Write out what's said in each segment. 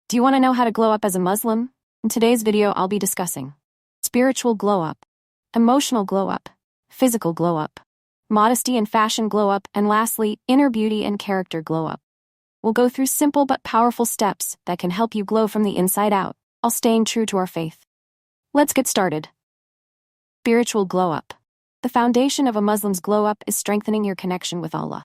Do you want to know how to glow up as a Muslim? In today's video, I'll be discussing spiritual glow up, emotional glow up, physical glow up, modesty and fashion glow up, and lastly, inner beauty and character glow up. We'll go through simple but powerful steps that can help you glow from the inside out, while staying true to our faith. Let's get started. Spiritual glow up. The foundation of a Muslim's glow up is strengthening your connection with Allah.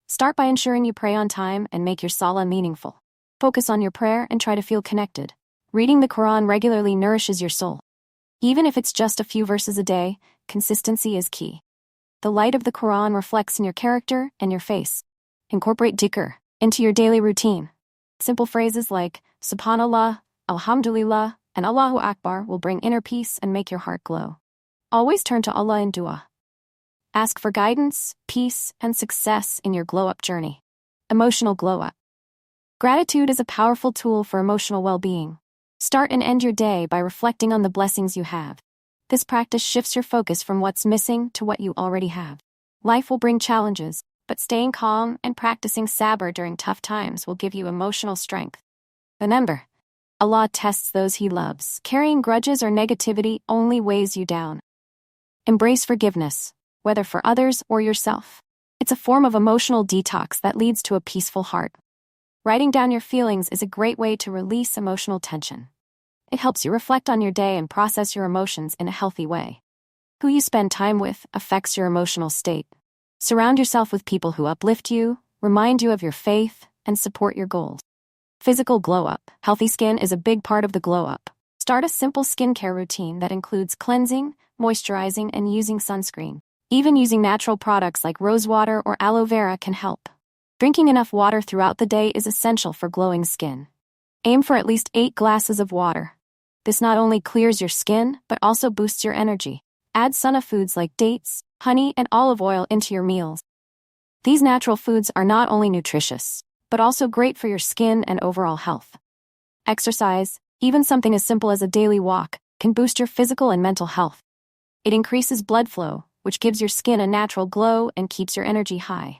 Start by ensuring you pray on time and make your Salah meaningful. Focus on your prayer and try to feel connected. Reading the Qur'an regularly nourishes your soul. Even if it's just a few verses a day, consistency is key. The light of the Qur'an reflects in your character and your face. Incorporate Dhikr into your daily routine. Simple phrases like Subhanallah, Alhamdulillah, and Allahu Akbar will bring inner peace and make your heart glow. Always turn to Allah in dua. Ask for guidance, peace, and success in your glow-up journey. Emotional glow-up. Gratitude is a powerful tool for emotional well-being. Start and end your day by reflecting on the blessings you have. This practice shifts your focus from what's missing to what you already have. Life will bring challenges, but staying calm and practicing sabr during tough times will give you emotional strength. Remember, Allah tests those He loves. Carrying grudges or negativity only weighs you down. Embrace forgiveness, whether for others or yourself. It's a form of emotional detox that leads to a peaceful heart. Writing down your feelings is a great way to release emotional tension. It helps you reflect on your day and process your emotions in a healthy way. Who you spend time with affects your emotional state. Surround yourself with people who uplift you, remind you of your faith, and support your goals. Physical glow up. Healthy skin is a big part of the glow up. Start a simple skincare routine that includes cleansing, moisturizing, and using sunscreen. Even using natural products like rose water or aloe vera can help. Drinking enough water throughout the day is essential for glowing skin. Aim for at least 8 glasses of water. This not only clears your skin, but also boosts your energy. Add Sunnah foods like dates, honey, and olive oil into your meals. These natural foods are not only nutritious, but also great for your skin and overall health. Exercise, even something as simple as a daily walk, can boost your physical and mental health. It increases blood flow, which gives your skin a natural glow and keeps your energy high.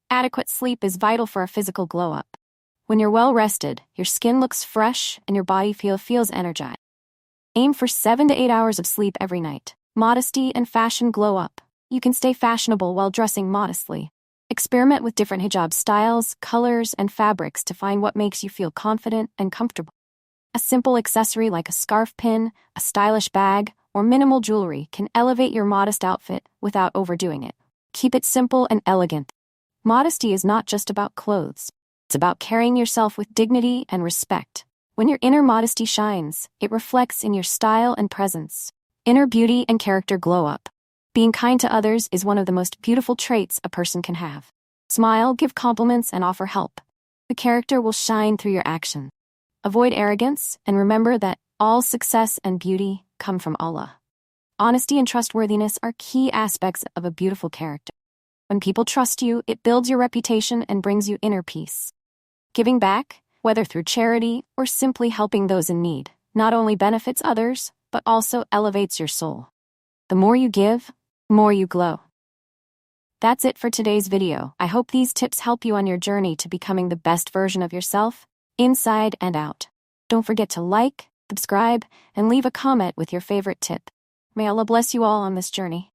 Adequate sleep is vital for a physical glow-up. When you're well rested, your skin looks fresh and your body feels energized. Aim for 7 to 8 hours of sleep every night. Modesty and fashion glow up. You can stay fashionable while dressing modestly. Experiment with different hijab styles, colors, and fabrics to find what makes you feel confident and comfortable. A simple accessory like a scarf pin, a stylish bag, or minimal jewelry can elevate your modest outfit without overdoing it. Keep it simple and elegant. Modesty is not just about clothes. It's about carrying yourself with dignity and respect. When your inner modesty shines, it reflects in your style and presence. Inner beauty and character glow up. Being kind to others is one of the most beautiful traits a person can have. Smile, give compliments, and offer help. The character will shine through your actions. Avoid arrogance, and remember that all success and beauty come from Allah. Honesty and trustworthiness are key aspects of a beautiful character. When people trust you, it builds your reputation and brings you inner peace. Giving back, whether through charity or simply helping those in need, not only benefits others, but also elevates your soul. The more you give, the more you glow. That's it for today's video. I hope these tips help you on your journey to becoming the best version of yourself, inside and out. Don't forget to like, subscribe, and leave a comment with your favorite tip. May Allah bless you all on this journey.